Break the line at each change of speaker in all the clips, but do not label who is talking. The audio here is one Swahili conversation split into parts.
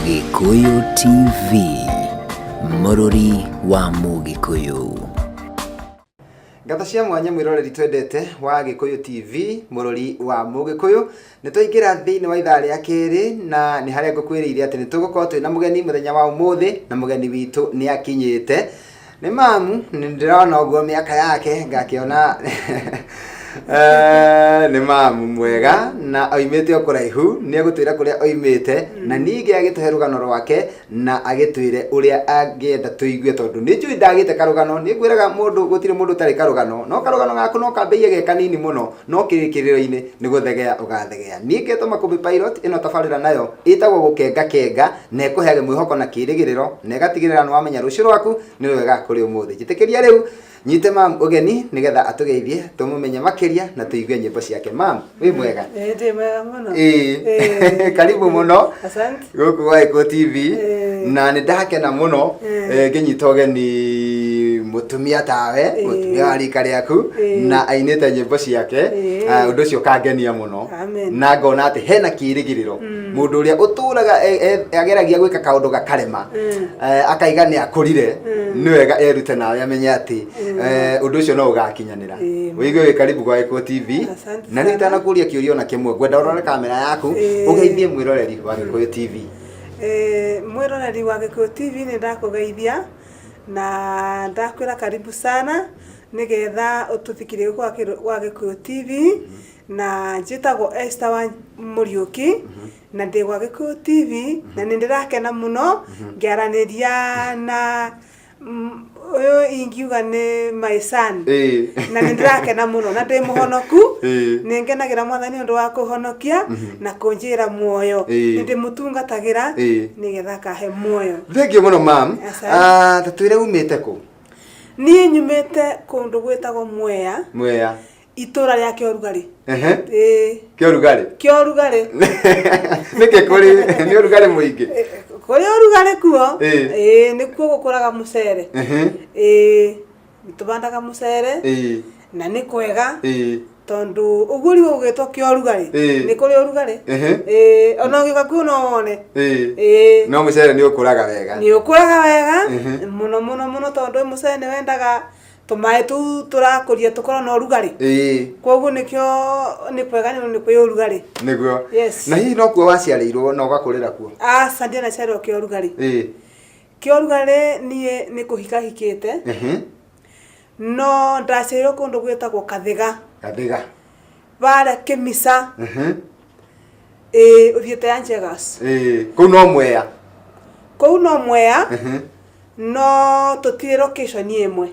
Gikuyu TV, Mũrũri wa Mũgĩkũyũ.
Ngata cia mwanya mwiroreri twendete wa Gikuyu TV, Mũrũri wa Mũgĩkũyũ. Nĩtwaingĩra thĩinĩ wa ithaa rĩa kerĩ na nĩ harĩa ngũkwĩrĩire atĩ nĩtũgũkorwo twĩna mũgeni mũthenya wa ũmũthĩ na mũgeni witũ nĩakinyĩte. Nĩ mamu, nĩndĩrona ũguo mĩaka yake ngakĩona nĩ mamu mwega na oimĩte o kũraihu, nĩegũtwĩra kũrĩa oimĩte na ningĩ agĩtũhe rũgano rwake na agĩtwĩre ũrĩa angĩenda tũigue, tondũ nĩnjũĩ ndagĩte karũgano. Nĩngwĩraga mũndũ gũtirĩ mũndũ ũtarĩ karũgano, no karũgano gaku no kambĩie ge kanini mũno, no kĩrĩkĩrĩro-inĩ nĩ gũthegea ũgathegea. Ningĩ Toma Kumbi Pilot ĩno tabarĩra nayo ĩtagwo gũkenga na ĩkũheage mwĩhoko na kĩĩrĩgĩrĩro na ĩgatigĩrĩra nĩ wamenya rũciũ rwaku nĩ rwega kũrĩ ũmũthĩ. Njĩtĩkĩria rĩu nyite mamu ũgeni nĩgetha atũgeithie tũmũmenye makĩria na tũigue nyĩmbo ciake. Mamu, wĩ mwega?
Ndĩ mwega mũno.
Karibu mũno
Asante.
gũkũ gwa Gikuyu TV. Na nĩ ndakena mũno ngĩnyita ũgeni mũtumia tawe, mũtumia wa rika rĩaku na ainĩte nyĩmbo ciake. Ũndũ ũcio ũkangenia mũno na ngona atĩ hena kĩĩrĩgĩrĩro. Mũndũ ũrĩa ũtũraga ageragia gwĩka kaũndũ gakarema akaiga nĩ akũrire, nĩ wega erute nawe amenye atĩ ũndũ ũcio no ũgakinyanĩra. Wĩigue wĩ karibu gwa Gikuyu TV. Na nĩ itanakũria kĩũria ona kĩmwe, ngwenda ũrore kamera yaku ũgeithie mwĩroreri wa Gikuyu TV.
Mwĩroreri wa Gikuyu TV nĩ ndakũgeithia na ndakwĩra karibu sana nĩgetha ũtũthikĩrĩrie gwa Gikuyu TV. Na njĩtagwo Esther wa Mũriũki na ndĩ gwa Gikuyu TV na nĩ ndĩrakena mũno ngĩaranĩria na ũyũ ingiuga nĩ my son. Na nĩ ndĩrakena mũno na ndĩ mũhonoku. Nĩ ngenagĩra Mwathani ũndũ wa kũhonokia na kũnjĩra muoyo. Nĩ ndĩmũtungatagĩra nĩgetha akahe muoyo.
Thengiũ mũno mamu. Tatwĩre umĩte kũ?
Niĩ nyumĩte kũndũ gwĩtagwo Mwea.
Mwea.
Itũra rĩa Kĩorugarĩ.
Kĩorugarĩ.
Kĩorugarĩ.
Nĩkĩ kũrĩ nĩ ũrugarĩ mũingĩ?
Kũrĩ ũrugarĩ kuo. Nĩkuo gũkũraga mũcere. Nĩtũbandaga mũcere na nĩ kwega tondũ ũgũri ũgĩtwo Kĩorugarĩ nĩ kũrĩ ũrugarĩ. Ona ũgĩũka kuo no wone.
No mũcere nĩ ũkũraga wega.
Nĩ ũkũraga wega mũno mũno mũno tondũ mũcere nĩ wendaga tũmaĩ tũu tũrakũria tũkorwo na ũrugarĩ. Koguo nĩkĩo nĩ kwega nĩ kwĩ ũrugarĩ.
Nĩguo.
Yes.
Na hihi no kuo waciarĩirwo na ũgakũrĩra kuo?
Aca ndianaciarĩirwo Kĩorugarĩ. Kĩorugarĩ niĩ nĩ kũhika hikĩte. No ndaciarĩirwo kũndũ gwĩtagwo Kathĩga.
Kathĩga.
Barĩa Kĩmica. Ũthiĩte ya Njegas.
Kũu no Mwea?
Kũu no Mwea. No tũtirĩ location ĩmwe.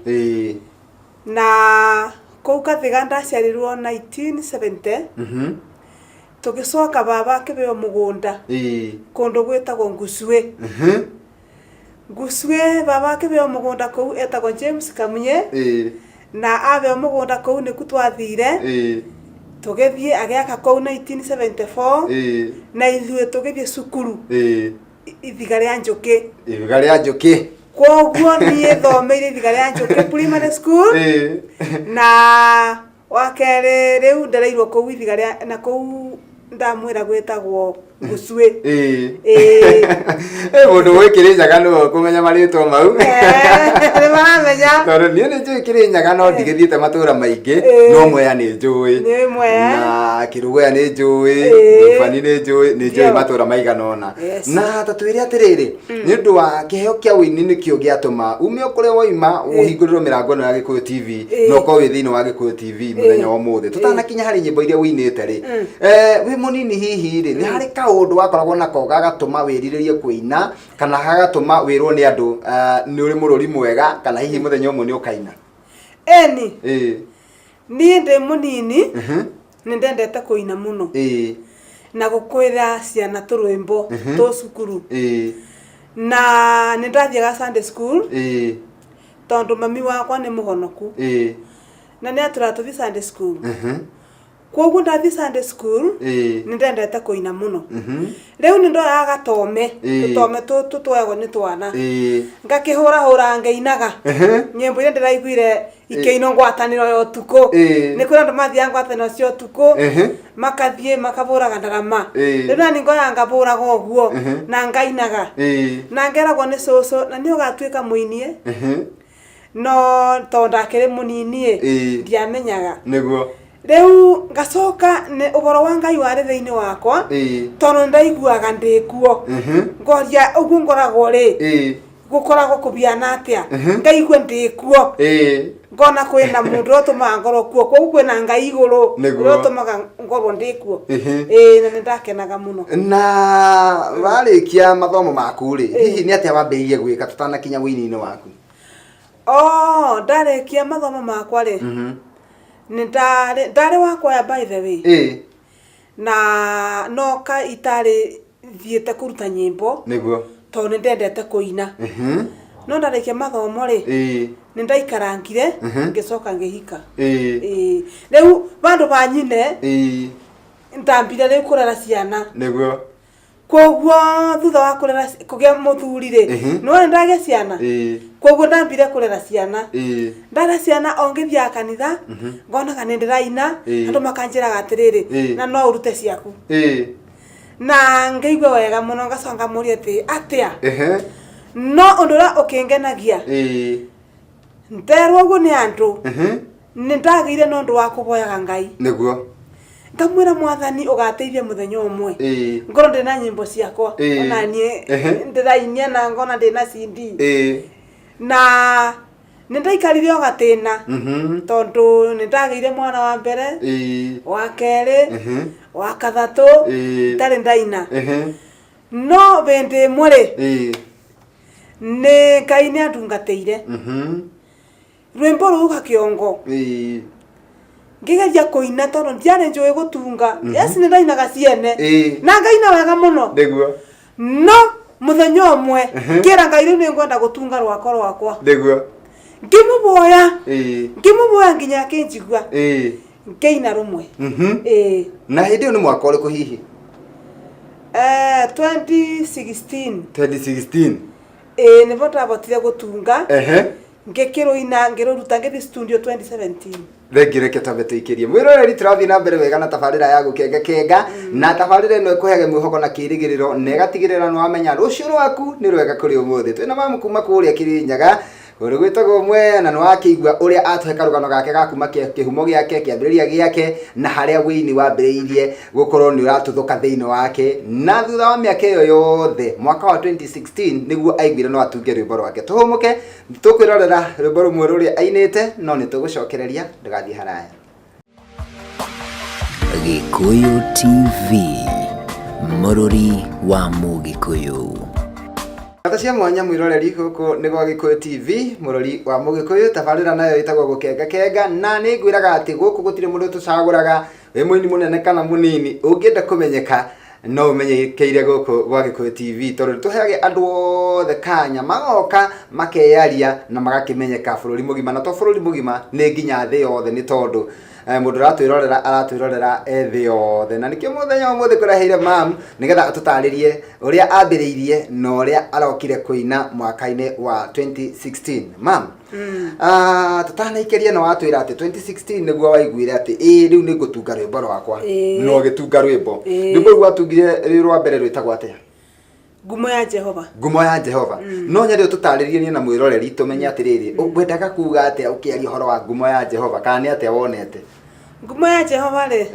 Na kũu Kathĩga ndaciarĩirwo 1970. Tũgĩcoka baba akĩbeo mũgũnda kũndũ gwĩtagwo Ngũcuĩ. Ngũcuĩ baba akĩbeo mũgũnda kũu etagwo James Kamunye. Na abeo mũgũnda kũu nĩku twathire. Tũgĩthiĩ agĩaka kũu 1974. Na ithuĩ tũgĩthiĩ cukuru Ithiga rĩa Njũkĩ.
Ithiga rĩa Njũkĩ.
Koguo niĩ thomeire Ithiga rĩa Njũkĩ primary school. Na wakerĩ rĩu ndereirwo kũu Ithiga rĩa na kũu ndamwĩra gwĩtagwo Ngũcuĩ.
Mũndũ ũĩ Kĩrĩnyaga nĩwe kũmenya marĩtwa mau.
Nĩ maramenya.
Tondũ niĩ nĩ njũĩ Kĩrĩnyaga no ndigĩthiĩte matũra maingĩ, no Mwea nĩ njũĩ.
Nĩ Mwea.
Na Kĩrũgũya nĩ njũĩ, Mũbani nĩ njũĩ matũra maigana ũna. Na tatwĩre atĩrĩrĩ, nĩ ũndũ wa kĩheo kĩa ũini nĩkĩo gĩatũma ume kũrĩa woima ũhingũrĩrwo mĩrango ĩno ya Gikuyu TV na ũkorwo wĩ thĩinĩ wa Gikuyu TV mũthenya wa ũmũthĩ. Tũtanakinya harĩ nyĩmbo iria ũinĩte rĩ, wĩ mũnini hihi rĩ, nĩ harĩ kaũndũ wakoragwo nako gagatũma wĩrirĩrie kũina kana hagatũma wĩrwo nĩ andũ nĩ ũrĩ mũrũri mwega kana hihi mũthenya ũmwe nĩ ũkaina?
Eni. Niĩ ndĩ mũnini nĩ ndendete kũina mũno na gũkwĩra ciana tũrwĩmbo tũ cukuru. Na nĩ ndathiaga Sunday school tondũ mami wakwa nĩ mũhonoku. Na nĩ atũratũthi Sunday school. Kwoguo ndathi Sunday school nindendete kuina muno. Riu nindoya gatome tutome tutwego ni twana ngakihura ngeinaga nyimbo ire ndiraiguire ikeino ngwataniro yo tuko ni kura ndo mathia ngwataniro cio tuko makathie makaburaga ndarama riu nani ngoya ngaburaga oguo na ngainaga na ngeragwo ni soso na ni ugatwika muinie no tonda kire munini ndiamenyaga
niguo
Riu ngacoka ni uboro wa Ngai wari thiini wakwa tono ndaiguaga ndikuo ngoria ugu ngoragwo ri gukoragwo kubiana atia ngaigua ndikuo ngona kwina mundu utuma ngoro kuo koguo kwina Ngai iguru utumaga ngoro ndikuo na nindakenaga muno.
Na warikia mathomo maku ri hihi ni atia wambirie gwika tutanakinya wini-ini waku?
Ndarikia mathomo makwa ri ndari wakwa by the way na noka itari thiete kuruta nyimbo
niguo
to ndendete kuina no ndarikia mathomo ri nindaikarankire ngicoka ngihika riu bandu banyine ndambire riu kurera ciana
niguo
kwoguo thutha wa kurera kugia muthuri ri no ndage ciana kwoguo ndambire kurera ciana ndara ciana ongithia kanitha ngona kana ndiraina andu makanjiraga atiriri na no urute ciaku na ngeigwa wega muno ngaconga muri atia no undura ukingenagia nterwo guo ni andu nindagire no ndu wa kuboyaga Ngai
niguo
ngamwira Mwathani ugateithia muthenya umwe ngoro ndina nyimbo ciakwa ona nie ndirainia na ngona ndina CD na nindaikarire ogatina tondu nindagire mwana wa mbere wa kere wa kathatu tari ndaina no bende mwere ne kaine andungateire rwimbo ruka kiongo ngigeria kuina tondu ndiare njui gutunga yes nindainaga ciene na ngaina wega muno
niguo
no muthenya umwe kira Ngai riu ningwenda gutunga rwakwa
niguo
ngimuboya nginya kinjigua ngeina rumwe
na hindi ni mwaka uriku hihi
2016 nivo ndabotire gutunga ngekiruina ngiruruta ngithi studio 2017
Thengireke tambe tuikirie mwiroreri turathi na mbere wega na tabarira ya gukenga na tabarira ino ikuhege mwihoko na kirigiriro na igatigirira no amenya rucio rwaku ni rwega kuri umuthi twina mamu kuma kuria Kirinyaga uri gwitagwo mwe na no akigwa uria atuheka rugano gake gakuma kihumo giake kiambiriria giake na haria wini wambiriirie gukorwo ni uratuthuka thiini wake na thutha wa miaka iyo yothe mwaka wa 2016 niguo aiguire no atunge rwimbo rwake tuhumuke tukwirorera rwimbo rumwe ruria ainite no ni tugucokereria ndigathie haraya.
Gikuyu TV, Mururi wa Mugikuyu.
Ata cia mwanya mwiroreri guku ni gwa Gikuyu TV, Mururi wa Mugikuyu, tabarira nayo itagwo gukenga na ni ngwiraga ati guku gutire mundu tucaguraga we mwini munene kana munini ungienda kumenyeka no umenyekeire guku gwa Gikuyu TV tondu tuheage andu othe kanya magoka makeyaria na magakimenyeka bururi mugima na to bururi mugima ni nginya thi yothe ni tondu mundu aratwirorera ethi yothe na nikio muthenya umuthi kuraheire mam nigetha atutaririe uria ambiriirie no uria arokire kuina mwaka-ini wa 2016 mam tutanaikeria no atwira ati 2016 niguo waiguire ati riu ni ngutunga rwimbo rwakwa no gitunga rwimbo rwimbo rwa tungire rwa mbere rwitagwo atia?
Ngumo ya Jehova.
Ngumo ya Jehova. No nyari tutaririe ni na mwiroreri tumenye atiriri ugwendaga kuuga atia ukiaria horo wa ngumo ya Jehova kana atia wonete?
Ngumo ya Jehova ri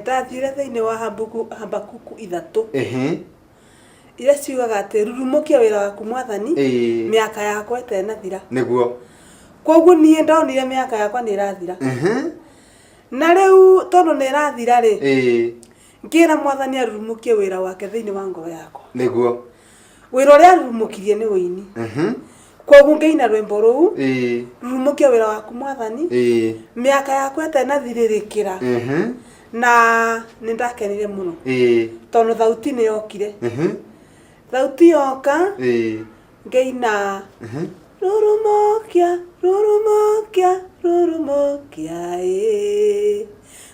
ndathire thiini wa Habakuku 3 ira ciugaga ati rurumukia wira waku Mwathani miaka yakwa itenathira
niguo
kwoguo nie ndonire miaka yakwa ni irathira na riu tondu ni irathira ri ngira Mwathani arurumukie wira wake thiini wa ngoro yakwa
niguo
wira uria arurumukirie ni uini kwoguo ngeina rwimbo ruu rurumukia wira waku Mwathani miaka yakwa itenathiririkira na nindakenire muno tondu thauti ni yokire thauti yoka ngeina rurumokia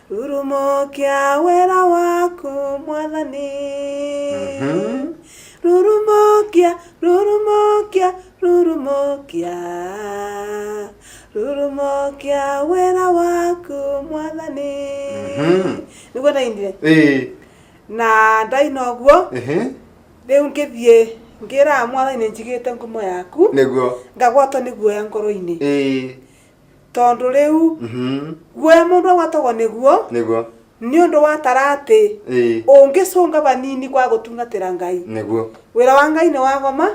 rurumokia wera waku Mwathani rurumokia wera waku Mwathani niguo ndainire na ndaina guo riu ngithie ngira Mwathani njigite ngumo yaku
niguo
ngagwatwo ni guoya ngoro-ini tondu riu guoya mundu agwatagwo niguo ni undu wa tarati ungicunga banini kwa gutungatira Ngai
niguo
wira wa Ngai ni wagoma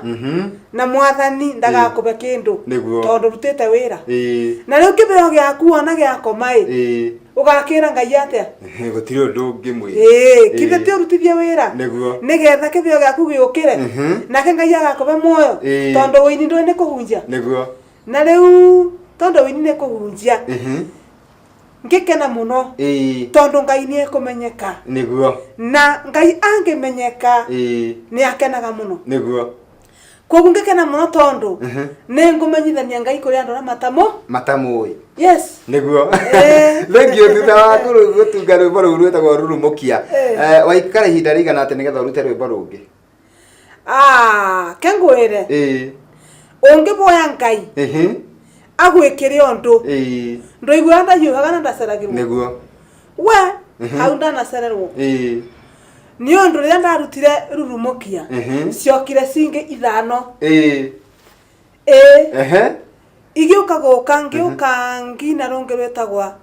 na Mwathani ndagakube kindu tondu rutite wira na riu kibeo giaku ona giakomai ugakira Ngai atia
gutiri undu ungimwi
kithe ti urutithie wira
niguo
nigetha kibeo giaku giukire nake Ngai agakobe muoyo tondu wini ndwe ni kuhunjia
niguo
na riu tondu wini ni kuhunjia ngikena muno tondu Ngai ni ekumenyeka
niguo
na Ngai angimenyeka ni akenaga muno
niguo
koguo ngikena muno tondu ni ngumenyithania Ngai kuri andu na
matamui
yes
niguo thank you thutha wa gutunga rwimbo ruu rwetagwo rurumokia waikara ihinda rigana ati nigetha urute rwimbo rungi
kengwire ungiboya Ngai agwikire undu ndoigua ndahiuhaga na ndaceragirwo
niguo
we hau ndanacererwo ni undu riria ndarutire rurumokia ciokire cingi 5 igiuka guka ngiuka ngina rungi rwetagwa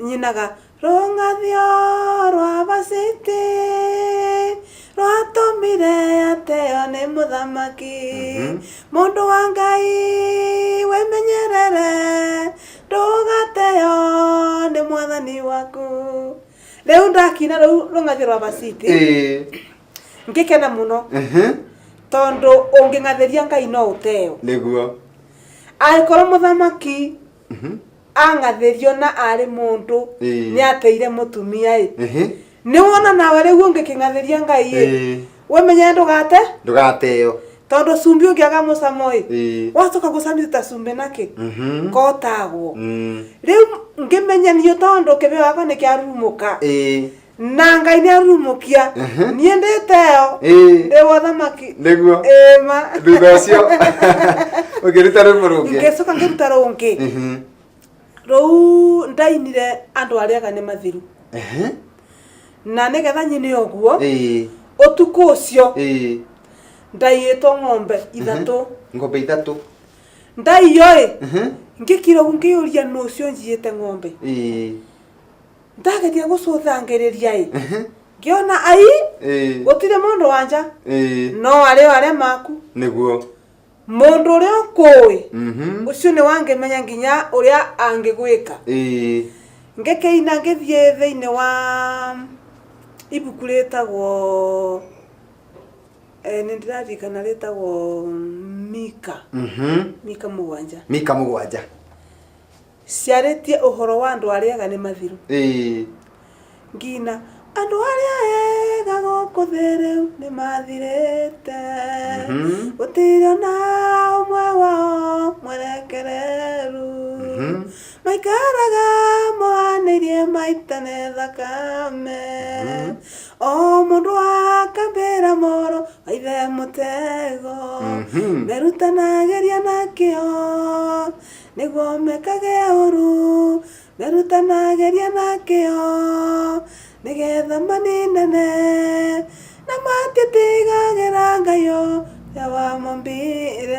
nyinaga rungathio rwa basiti rwatumire ateo ni muthamaki mundu wa Ngai wemenyerere ndugateo ni Mwathani waku riu ndakina rungathio rwa basiti ngikena muno tondu unging'atheria Ngai no uteo niguo aikoro muthamaki ang'atherio na ari mundu ni ateire mutumia ni wona nawe riu ungiking'atheria Ngai wemenya ndugateo tondu cumbi ungiaga mucamo wacoka gucamithia ta cumbi naki kotagwo riu ngimenyanio tondu kibeo gakwa ni kiarurumuka na Ngai ni arurumukia nie nditeo ndi wathamaki
niguo
ma
thutha ucio ukiruta rwimbo rungi
ngicoka ngiruta rungi ruu ndainire andu ariaga ni mathiru na nigetha nyine oguo utuku ucio ndaiyetwo ng'ombe 3
ng'ombe 3
ndaiyo ngikira ngiuria no ucio njiyete ng'ombe ndageria gucuthangiriria ngiona gutire mundu wanja no aria maku niguo mundu uria ukui ucio ni wangimenya nginya uria angigwika ngikeina ngithie thiini wa ibuku ritagwo nindirarikana ritagwo Mika mugwanja ciaritie uhoro wa andu ariaga ni mathiru ngina andu aria ega guku thi riu ni mathirite gutire na umwe wao mwerekereru maikaraga moanirie maitane thakame o mundu akambira moro aithe mutego merutanageria nakio niguo mekage uru merutanageria nakio nigetha maninane na matitigagira Ngayo yawa mambire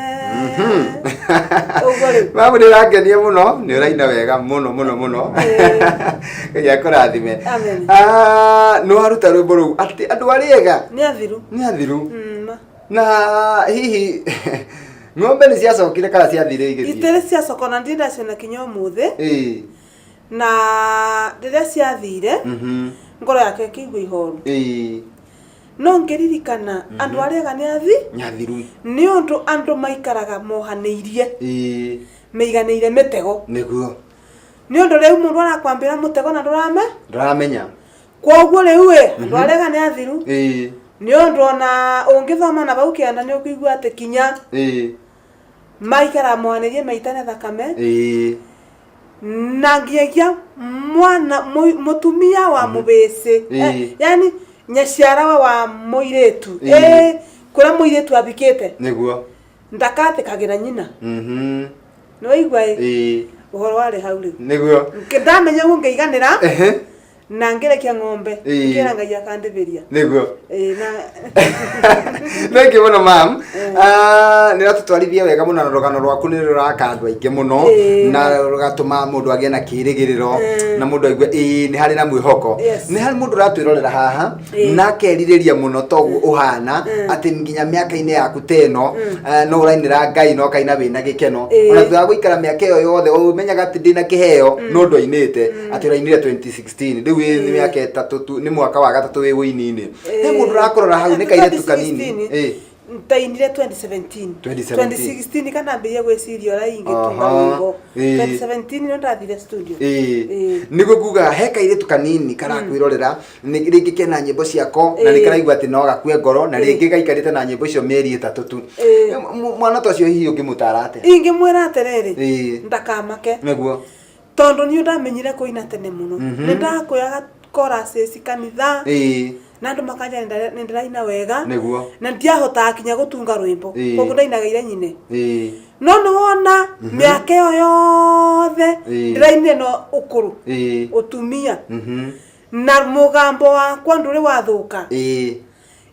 mamu nirangenia muno ni uraina wega muno Ngai akurathime no haruta rwimbo ruu ati andu ariega
ni athiru
na hihi ng'ombe ni ciacokire kana ciathire igithii
itire ciacokona ndindaciona kinya umuthi na riria ciathire ngoro yake ikigwa ihoru no ngiririkana andu ariaga ni athiru ni undu andu maikaraga mohaniirie meiganeire mitego
niguo
ni undu riu mundu arakwambira mutego na
nduramenya
koguo riu andu ariaga ni athiru ni undu ona ungithoma na bau kianda ni ukigwa ati kinya maikara mwanerie maitane thakame na ngiagia mwana mutumia wa mubese yani nyaciara wa muiretu kura muiretu abikete
niguo
ndakate kagira nyina no igwa uhoro wari hauri
niguo
ndamenya ngeiganira na ngerekia ng'ombe kira ngai akandeberia
niguo
na
thank you muno mam niratutwarithia wega muno na rugano rwaku ni rurakandwa ingi muno na rugatuma mundu agie na kirigiriro na mundu aigue ni hari na mwihoko ni hari mundu ratwirorera haha na keririria muno togu uhana ati nginya miaka-ini yaku teno no urainira ngai no kaina wina gikeno ona thutha guikara miaka iyo yothe umenyaga ati ndina kiheo no ndoinite ati urainire 2016 ni miaka 3 tu ni mwaka wa 3 wi winini he mundu rakorora hau ni kaire tukanini
tainire 2016 kana mbiye gwicirio ra ingi tunga wimbo 2017 no ndathire studio
nigo kuga he kaire tukanini karakwirorera ni ringi kena nyimbo ciako na ni karaigwa ati no gakue ngoro na ringi gaikarite na nyimbo icio mieri 3 tu mwana to cio hiyo ngimutara ate
ingi mwera atereri ndakamake
niguo
tondu ni ndamenyire kuina tene muno ni ndakuyaga choruses kanitha na andu makanja ndiraina wega
niguo
na ndiahota kinya gutunga rwimbo koguo ndainagaire nyine no no wona miaka yo yothe ndiraine no ukuru utumia na mugambo wakwa nduri wathuka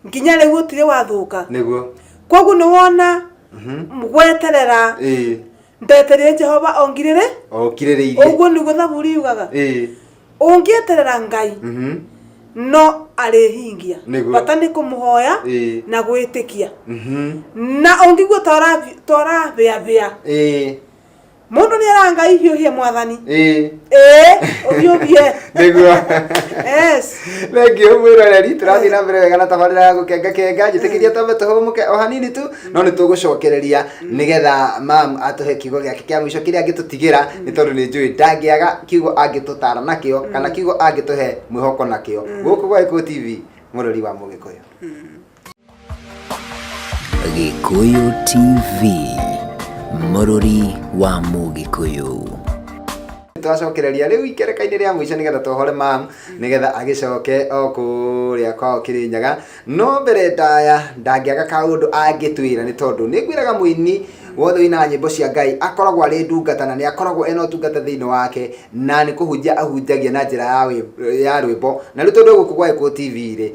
nginya riu utire wathuka
niguo
koguo ni wona mgweterera ndeterere Jehova ongirire uguo niguo thaburi yugaga ungieterera ngai no arehingia bata ni kumuhoya na gwitikia na ongigwo tora bea mundu ni aranga ihio mwathani obiobie
niguo yes legio mwiroreri turathi na mbere wega na tabarira ya gukenga njitikiria tambe tuhumuke o hanini tu no ni tugucokereria nigetha mam atuhe kigo giake kia mwisho kiria angitutigira ni tondu ni njui ndangiaga kigo angitutara nakio kana kigo angituhe mwihoko nakio guku gwa Gikuyu TV murori wa Mugikuyu
Gikuyu TV murori wa Mugikuyu
twacokereria riu ikereka-ini ria mwisho nigetha tuhore mam nigetha agicoke o kuria kwao Kirinyaga no mbere ndaya ndangiaga kaundu angitwira ni tondu ni ngwiraga muini wothe wina nyimbo cia Ngai akoragwo ari ndungata na ni akoragwo eno tungata thiini wake na ni kuhunjia ahunjagia na njira ya rwimbo na riu tondu guku gwa Gikuyu TV ri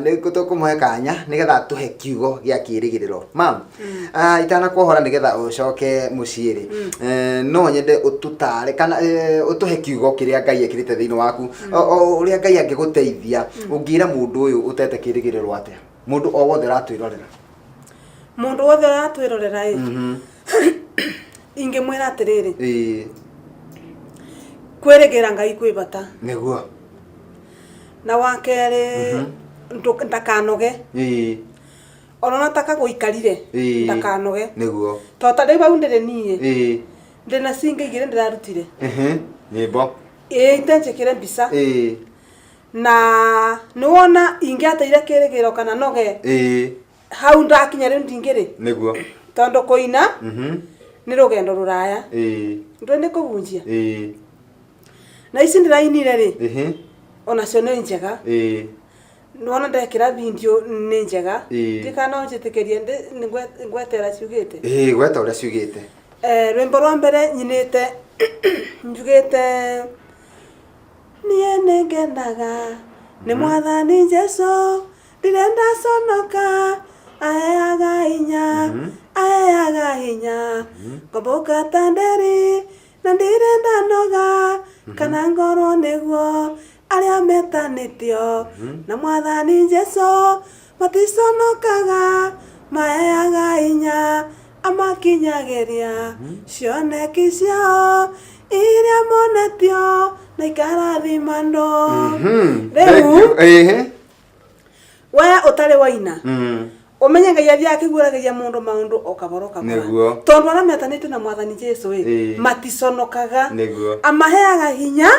ni tukumuhe kanya nigetha tuhe kiugo gia kirigiriro mam itana kuhora nigetha ucoke mucii ri no nyende ututare kana utuhe kiugo kiria Ngai ekirite thiini waku uria Ngai angiguteithia ungira mundu uyu utete kirigiriro atia mundu o wothe ratwirorera
mundu wothe ratwirorera inge mwera atiriri kwirigira Ngai kwi bata
niguo
na wakere ndakanoge ona nataka guikarire ndakanoge
niguo
tota ndai bau ndire nie ndina singa igire ndirarutire
nyimbo
intenjekire mbisa na niwona ingiateire kirigiro kana noge hau ndakinya riu ndingiri
niguo
tondu kuina ni rugendo ruraya ndu ni kubunjia na ici ndirainire ri ona cio ni njega nona ndekira video ni njega ndikana njitikirie ngwetera ciugite
gweta uria ciugite
rwimbo rwa mbere nyinite njugite nie nengenaga ni mwathani Jesu ndirenda conoka aheaga hinya ngomboka tanderi na ndirenda noga kana ngoro niguo aria metanitio na mwathani Jesu maticonokaga maheaga hinya amakinyagiria cioneki ciao iria monetio na ikarathimano riu we utari waina umenye Ngai athia akiguragiria mundu maundu okaboro kabora tondu ara metanite na mwathani Jesu maticonokaga amaheaga hinya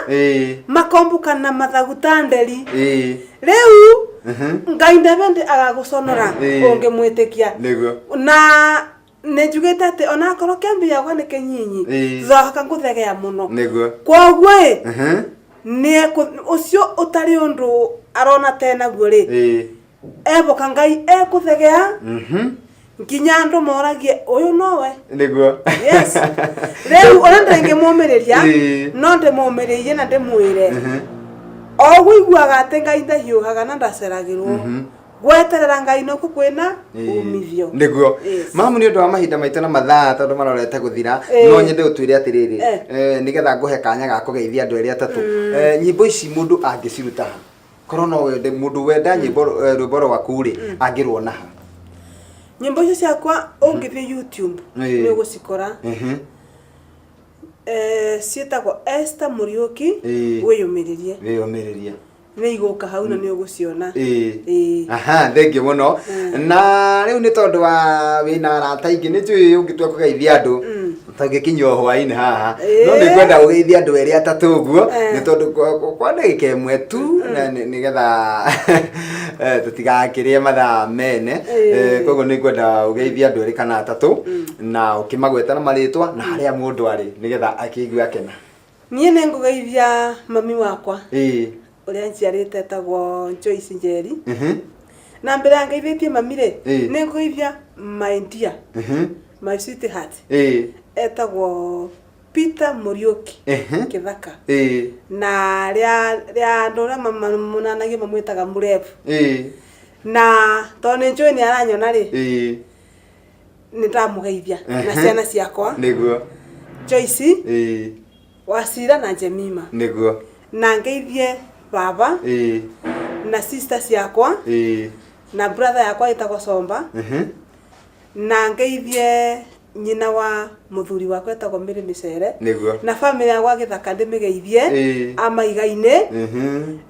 makombuka na mathaguta nderi riu Ngai ndevende agaguconora ungimwitikia na nä njugä te atä ona akorwo kä mbia gwa nä kä nyinyi thaka ngå thegea må no koguo nä å cio å tarä å ndå arona tenaguo rä eboka ngai ekå thegea nginya andå moragie å yå nowe rä u ona ndängä må mä rä ria no ndä må mä rä irie na ndä mwä re o gå iguaga atä ngai ndahiå haga na ndaceragä rwo gweterera ngai no ku kwina umithio
niguo mamu ni undu wa mahinda maitu na mathaa tondu marorete guthira no nyende utwire atiriri nigetha nguhe kanya ga kugeithia andu eri atatu nyimbo ici mundu angiciruta korwo no wende mundu wenda nyimbo rwimbo rwaku ri angirwona ha
nyimbo icio ciakwa ungithie YouTube ni ugucikora cietagwo Esther Muriuki wiyumiririe nä igåka hau na nä å gå ciona
aha thengio må no na rä u nä tondå wa wä na arata ingä nä njå å ngä tua kå geithia andå togä kinya hwainä haha no nä ngwenda gå geithia andå erä atatå å guo nä tondå kwa ndagä ka ĩmwe tu nä getha tå tigakä rä mathaa mene koguo nä ngwenda gå geithia andå erä kana atatå na å kä magweta na marĩtwa na harä a må ndå arä nä getha akä igua akena
niä nä ngå geithia mami wakwa uria njiarite etagwo Joyce Njeri na mbere ya ngeithĩtie mami rĩ nĩ ngũgeithia my dear my sweetheart etagwo Peter Muriuki Kithaka na ria andũ arĩa mamunanagia mamwĩtaga Murefu na tondũ nĩ njũĩ nĩ aranyona rĩ nĩ ndamũgeithia na ciana ciakwa
nĩguo
Joyce Wasira na Jemima
nĩguo
na ngeithie baba na sister ciakwa na brother yakwa etagwo Somba na ngeithie nyina wa muthuri wakwa etagwo Miri Micere na family yakwa Githaka ndimigeithie amaigaine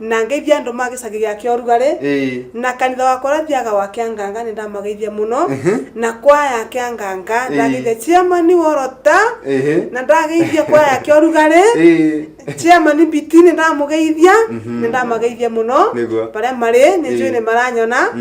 na ngeithie andu magicagi gya Kĩorugari na kanitha wakwa rathiaga wa Kĩanganga ni ndamageithia muno na kwaya ya Kĩanganga ndageithia chairman Worota na ndageithia kwaya ya Kĩorugari chairman Biti ni ndamugeithia ni ndamageithia muno baria mari ni njui ni maranyona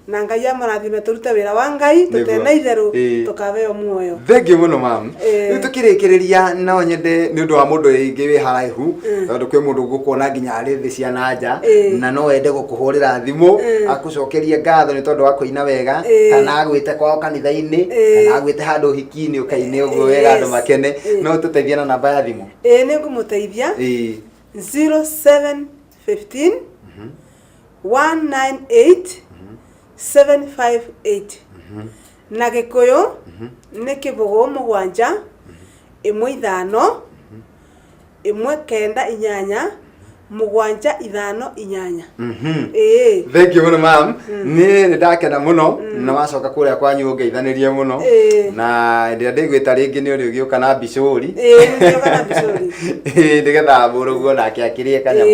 na ngai amarathime turute wira wa ngai tutena itheru tukaveo muoyo
thengio muno mam ni tukirikiria no nyende ni undu wa mundu ingi wi haraihu tondu kwi mundu gukuona nginya ari thi cia nanja na no wende gukuhurira thimu akucokerie ngatho ni tondu wa kuina wega kana agwite kwao kanitha-ini kana agwite handu hiki-ini ukaine uguo wega andu makene no tuteithia na namba ya thimu
ni ngumuteithia 0715 198 758 na Gikuyu nĩ Kibugu 7 1 5 1 9 8 7 5 8
thank you muno mam ni ndakena muno na wacoka kuria kwanyu ngeithanirie muno na ndia ndigwita ringi ni uri ugiuka na bicuri
ngiuka na bicuri
ndigetha muruguo nake akirie kanyamu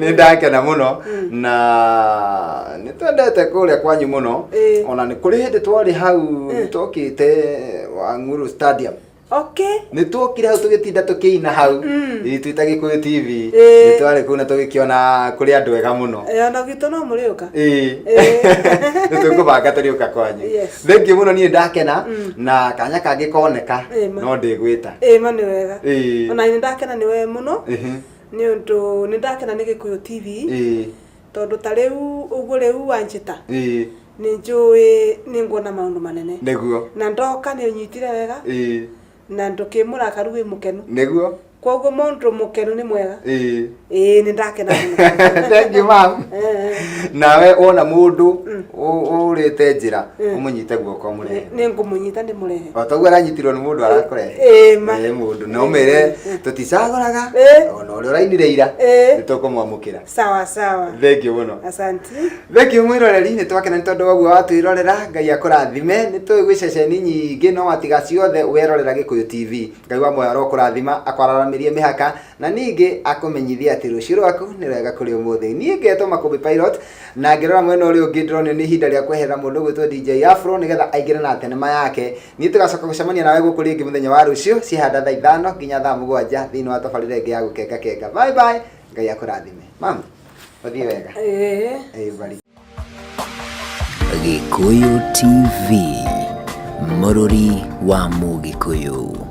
ni ndakena muno na ni twendete kuria kwanyu muno ona ni kuri hindi twari hau tokite Wanguru Stadium ni twokire hau tugitinda tukiina hau twita Gikuyu TV ni twari kuna tugikiona kuri andu ega muno
ona gitu no muriuka
ni tukubanga turiuka kwanyu thank you muno ni ndakena na kanya kangikoneka no ndigwita
mani wega ona ni ndakena ni we muno ni undu ni ndakena ni Gikuyu TV tondu ta riu uguo riu wanjita ni njui ni nguona maundu manene
niguo
na ndoka ni unyitire wega na ndukimura karugi mukenu
niguo
koguo mundu mukenu ni mwega ni ndakena muno
thank you mam nawe ona mundu urite njira umunyite guoko murehe
ni ngumunyita ndi murehe
otaguo aranyitirwo ni mundu arakurehe mundu no mere tuticagoraga ona uri urainire ira nitukumwamukira
sawa sawa
thank you muno
asante
thank you mwiroreri ni twakena ni tondu waguo watwirorera ngai akurathime ni tugwi ceceni nyingi no atiga ciothe werorera Gikuyu TV ngai wa moyo arokurathima akwararamirie mihaka na ningi akumenyithia ati rucio rwaku ni rwega kuri umuthi ni ngetwo Makumbi Pilot na ngirora mwena uri ungi ndrone ni hinda ria kwehera mundu gwitwo DJ Afro nigetha aingire na thenema yake ni tugacoka gucemania nawe guku ringi muthenya wa rucio cihanda thaa 5 nginya thaa 7 thiini wa tabarire ngi ya gukenga kenga bye bye ngai akurathime mam uthie wega bari
Gikuyu TV, Mũrũri wa Mũgĩkũyũ.